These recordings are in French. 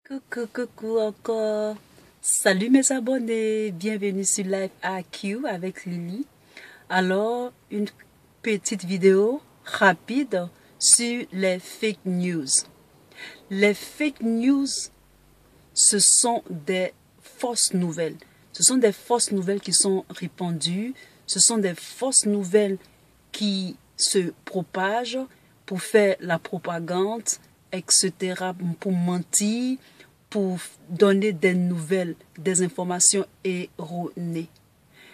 Coucou, coucou encore. Salut mes abonnés, bienvenue sur Live AQ avec Lily. Alors, une petite vidéo rapide sur les fake news. Les fake news, ce sont des fausses nouvelles. Ce sont des fausses nouvelles qui sont répandues. Ce sont des fausses nouvelles qui se propagent pour faire la propagande, etc., pour mentir, pour donner des nouvelles, des informations erronées.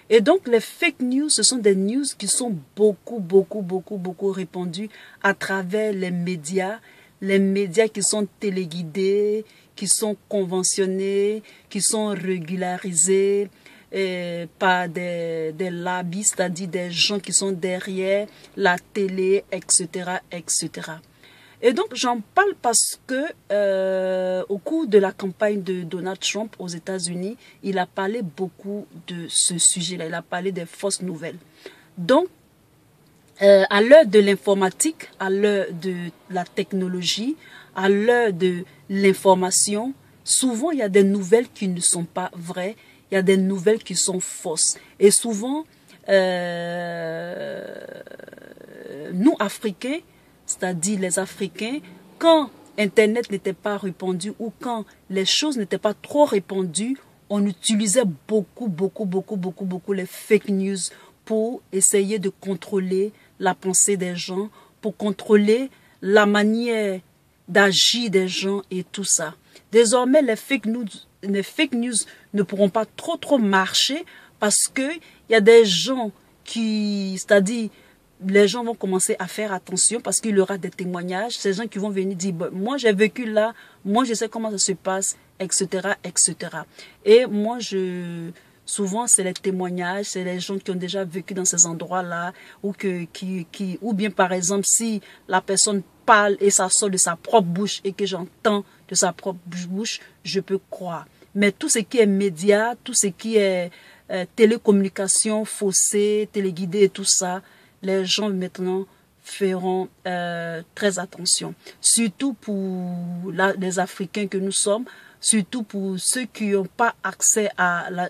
Et donc, les fake news, ce sont des news qui sont beaucoup répandues à travers les médias qui sont téléguidés, qui sont conventionnés, qui sont régularisés par des lobbies, c'est-à-dire des gens qui sont derrière la télé, etc., etc. Et donc, j'en parle parce que au cours de la campagne de Donald Trump aux États-Unis, il a parlé beaucoup de ce sujet-là. Il a parlé des fausses nouvelles. Donc, à l'heure de l'informatique, à l'heure de la technologie, à l'heure de l'information, souvent, il y a des nouvelles qui ne sont pas vraies. Il y a des nouvelles qui sont fausses. Et souvent, nous, Africains, c'est-à-dire les Africains, quand Internet n'était pas répandu ou quand les choses n'étaient pas trop répandues, on utilisait beaucoup les fake news pour essayer de contrôler la pensée des gens, pour contrôler la manière d'agir des gens et tout ça. Désormais, les fake news ne pourront pas trop marcher parce que il y a des gens qui, c'est-à-dire, les gens vont commencer à faire attention parce qu'il y aura des témoignages. Ces gens qui vont venir dire, moi j'ai vécu là, moi je sais comment ça se passe, etc., etc. Et moi, souvent c'est les témoignages, c'est les gens qui ont déjà vécu dans ces endroits-là, ou bien par exemple, si la personne parle et ça sort de sa propre bouche et que j'entends de sa propre bouche, je peux croire. Mais tout ce qui est médias, tout ce qui est télécommunication faussée, téléguidée et tout ça, les gens maintenant feront très attention. Surtout pour les Africains que nous sommes, surtout pour ceux qui n'ont pas accès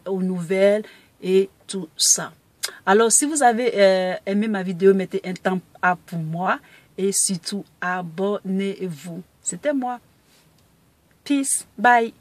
aux nouvelles et tout ça. Alors, si vous avez aimé ma vidéo, mettez un temps up pour moi et surtout abonnez-vous. C'était moi. Peace. Bye.